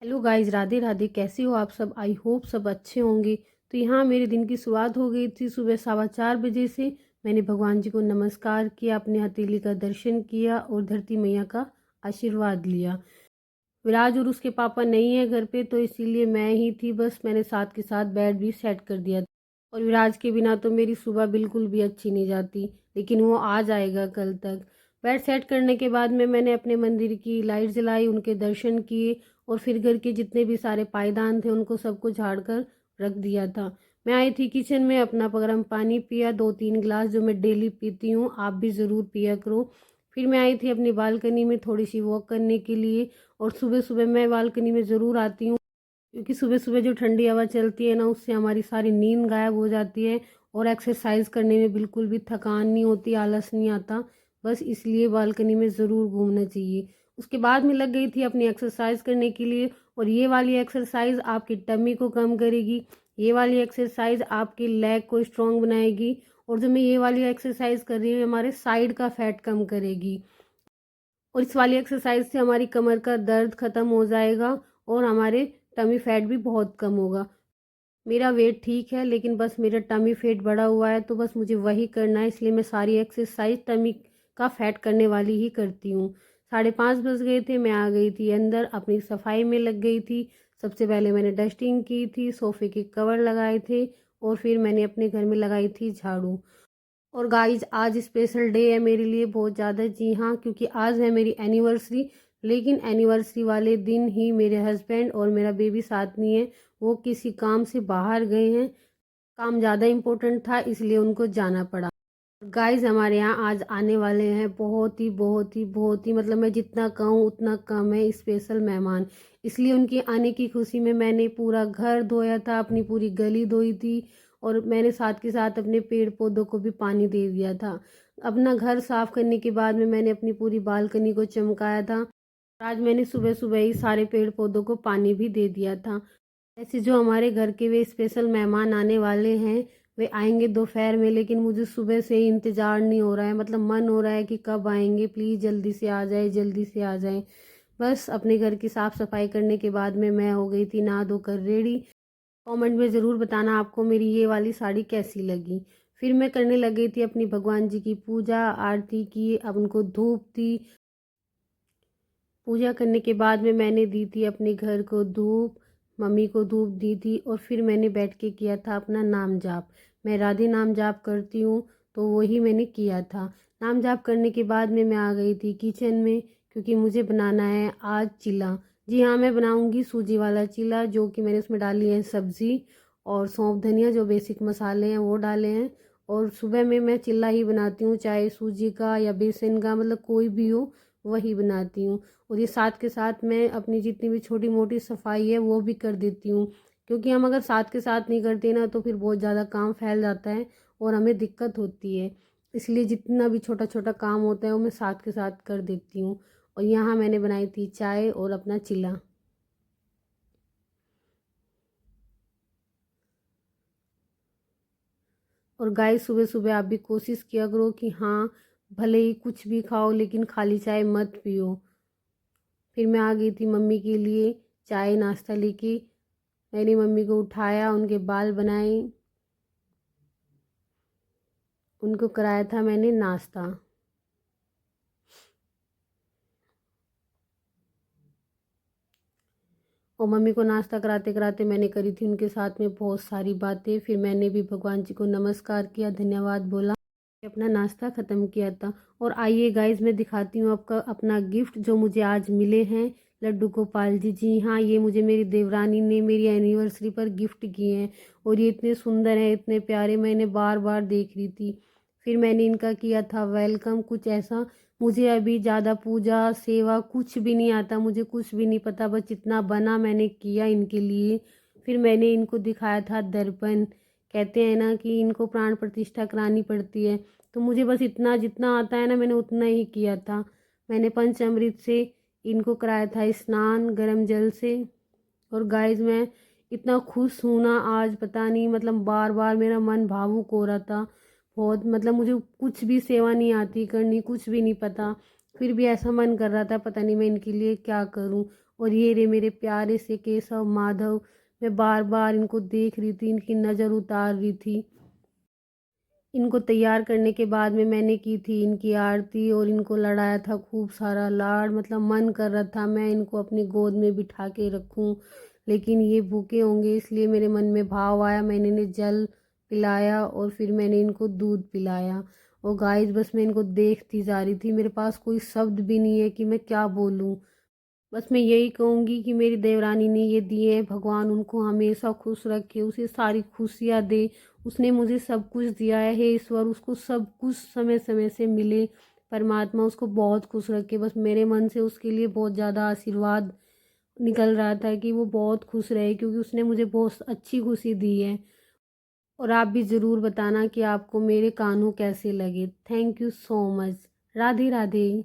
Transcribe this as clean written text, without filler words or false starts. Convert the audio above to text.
Hello guys, Radhe Radhe. कैसे हो आप सब? आई होप सब अच्छे होंगे। तो यहाँ मेरे दिन की शुरुआत हो गई थी सुबह 4:15 बजे से। मैंने भगवान जी को नमस्कार किया, अपने हथेली का दर्शन किया और धरती मैया का आशीर्वाद लिया। विराज और उसके पापा नहीं है घर पे, तो इसीलिए मैं ही थी। बस मैंने साथ के साथ बेड भी सेट कर दिया। और विराज के बिना तो मेरी सुबह बिल्कुल भी अच्छी नहीं जाती, लेकिन वो आ जाएगा कल तक। बेड सेट करने के बाद में मैंने अपने मंदिर की लाइट जलाई, उनके दर्शन किए और फिर घर के जितने भी सारे पायदान थे उनको सबको झाड़ कर रख दिया था। मैं आई थी किचन में, अपना गर्म पानी पिया 2-3 गिलास, जो मैं डेली पीती हूँ। आप भी ज़रूर पिया करो। फिर मैं आई थी अपनी बालकनी में थोड़ी सी वॉक करने के लिए। और सुबह सुबह मैं बालकनी में ज़रूर आती हूँ, क्योंकि सुबह सुबह जो ठंडी हवा चलती है ना, उससे हमारी सारी नींद गायब हो जाती है और एक्सरसाइज करने में बिल्कुल भी थकान नहीं होती, आलस नहीं आता। बस इसलिए बालकनी में ज़रूर घूमना चाहिए। उसके बाद मैं लग गई थी अपनी एक्सरसाइज करने के लिए। और ये वाली एक्सरसाइज आपकी टमी को कम करेगी, ये वाली एक्सरसाइज आपके लेग को स्ट्रॉन्ग बनाएगी। और जो मैं ये वाली एक्सरसाइज कर रही हूँ, हमारे साइड का फैट कम करेगी। और इस वाली एक्सरसाइज से हमारी कमर का दर्द ख़त्म हो जाएगा और हमारे टमी फैट भी बहुत कम होगा। मेरा वेट ठीक है, लेकिन बस मेरा टमी फैट बढ़ा हुआ है, तो बस मुझे वही करना है। इसलिए मैं सारी एक्सरसाइज टमी का फैट करने वाली ही करती हूँ। 5:30 बज गए थे, मैं आ गई थी अंदर, अपनी सफाई में लग गई थी। सबसे पहले मैंने डस्टिंग की थी, सोफ़े के कवर लगाए थे और फिर मैंने अपने घर में लगाई थी झाड़ू। और गाइज, आज स्पेशल डे है मेरे लिए बहुत ज़्यादा। जी हाँ, क्योंकि आज है मेरी एनिवर्सरी। लेकिन एनिवर्सरी वाले दिन ही मेरे हस्बैंड और मेरा बेबी साथ नहीं है, वो किसी काम से बाहर गए हैं। काम ज़्यादा इम्पोर्टेंट था, इसलिए उनको जाना पड़ा। गाइज, हमारे यहाँ आज आने वाले हैं बहुत ही बहुत ही बहुत ही, मतलब मैं जितना कहूँ उतना कम है, स्पेशल मेहमान। इसलिए उनके आने की खुशी में मैंने पूरा घर धोया था, अपनी पूरी गली धोई थी। और मैंने साथ के साथ अपने पेड़ पौधों को भी पानी दे दिया था। अपना घर साफ करने के बाद में मैंने अपनी पूरी बालकनी को चमकाया था। आज मैंने सुबह सुबह ही सारे पेड़ पौधों को पानी भी दे दिया था। ऐसे जो हमारे घर के वे स्पेशल मेहमान आने वाले हैं, वे आएंगे दोपहर में, लेकिन मुझे सुबह से ही इंतज़ार नहीं हो रहा है। मतलब मन हो रहा है कि कब आएंगे, प्लीज़ जल्दी से आ जाए, जल्दी से आ जाए। बस अपने घर की साफ़ सफाई करने के बाद में मैं हो गई थी नहा धोकर रेडी। कमेंट में ज़रूर बताना आपको मेरी ये वाली साड़ी कैसी लगी। फिर मैं करने लग गई थी अपनी भगवान जी की पूजा आरती की। अब उनको धूप दी। पूजा करने के बाद में मैंने दी थी अपने घर को धूप, मम्मी को धूप दी थी और फिर मैंने बैठ के किया था अपना नाम जाप। मैं राधे नाम जाप करती हूँ, तो वही मैंने किया था। नाम जाप करने के बाद में मैं आ गई थी किचन में, क्योंकि मुझे बनाना है आज चिला। जी हाँ, मैं बनाऊँगी सूजी वाला चिला, जो कि मैंने उसमें डाली है सब्ज़ी और सौंफ धनिया, जो बेसिक मसाले हैं वो डाले हैं। और सुबह में मैं चिल्ला ही बनाती हूँ, चाहे सूजी का या बेसन का, मतलब कोई भी हो वही बनाती हूँ। और ये साथ के साथ मैं अपनी जितनी भी छोटी मोटी सफाई है वो भी कर देती हूँ, क्योंकि हम अगर साथ के साथ नहीं करते ना, तो फिर बहुत ज़्यादा काम फैल जाता है और हमें दिक्कत होती है। इसलिए जितना भी छोटा छोटा काम होता है वो मैं साथ के साथ कर देती हूँ। और यहाँ मैंने बनाई थी चाय और अपना चिल्ला। और गाय, सुबह सुबह आप भी कोशिश किया करो कि हाँ, भले ही कुछ भी खाओ लेकिन खाली चाय मत पियो। फिर मैं आ गई थी मम्मी के लिए चाय नाश्ता लेके। मैंने मम्मी को उठाया, उनके बाल बनाए, उनको कराया था मैंने नाश्ता। और मम्मी को नाश्ता कराते कराते मैंने करी थी उनके साथ में बहुत सारी बातें। फिर मैंने भी भगवान जी को नमस्कार किया, धन्यवाद बोला, अपना नाश्ता ख़त्म किया था। और आइए गाइस, मैं दिखाती हूँ आपका अपना गिफ्ट जो मुझे आज मिले हैं लड्डू गोपाल जी। जी हाँ, ये मुझे मेरी देवरानी ने मेरी एनिवर्सरी पर गिफ्ट किए हैं। और ये इतने सुंदर हैं, इतने प्यारे, मैं इन्हें बार बार देख रही थी। फिर मैंने इनका किया था वेलकम, कुछ ऐसा। मुझे अभी ज़्यादा पूजा सेवा कुछ भी नहीं आता, मुझे कुछ भी नहीं पता, बस जितना बना मैंने किया इनके लिए। फिर मैंने इनको दिखाया था दर्पण। कहते हैं ना कि इनको प्राण प्रतिष्ठा करानी पड़ती है, तो मुझे बस इतना जितना आता है ना, मैंने उतना ही किया था। मैंने पंचामृत से इनको कराया था स्नान गर्म जल से। और गाइस, मैं इतना खुश हूँ ना आज, पता नहीं, मतलब बार बार मेरा मन भावुक हो रहा था बहुत। मतलब मुझे कुछ भी सेवा नहीं आती करनी, कुछ भी नहीं पता, फिर भी ऐसा मन कर रहा था पता नहीं मैं इनके लिए क्या करूँ। और ये रहे मेरे प्यारे से केशव माधव। मैं बार बार इनको देख रही थी, इनकी नज़र उतार रही थी। इनको तैयार करने के बाद में मैंने की थी इनकी आरती और इनको लड़ाया था खूब सारा लाड़। मतलब मन कर रहा था मैं इनको अपनी गोद में बिठा के रखूं, लेकिन ये भूखे होंगे, इसलिए मेरे मन में भाव आया, मैंने इन्हें जल पिलाया और फिर मैंने इनको दूध पिलाया। और गाइस बस मैं इनको देखती जा रही थी, मेरे पास कोई शब्द भी नहीं है कि मैं क्या बोलूँ। बस मैं यही कहूँगी कि मेरी देवरानी ने ये दिए हैं, भगवान उनको हमेशा खुश रखे, उसे सारी खुशियाँ दे। उसने मुझे सब कुछ दिया है, हे ईश्वर उसको सब कुछ समय समय से मिले। परमात्मा उसको बहुत खुश रखे। बस मेरे मन से उसके लिए बहुत ज़्यादा आशीर्वाद निकल रहा था कि वो बहुत खुश रहे, क्योंकि उसने मुझे बहुत अच्छी खुशी दी है। और आप भी ज़रूर बताना कि आपको मेरे कान्हू कैसे लगे। Thank you so much. Radhe Radhe.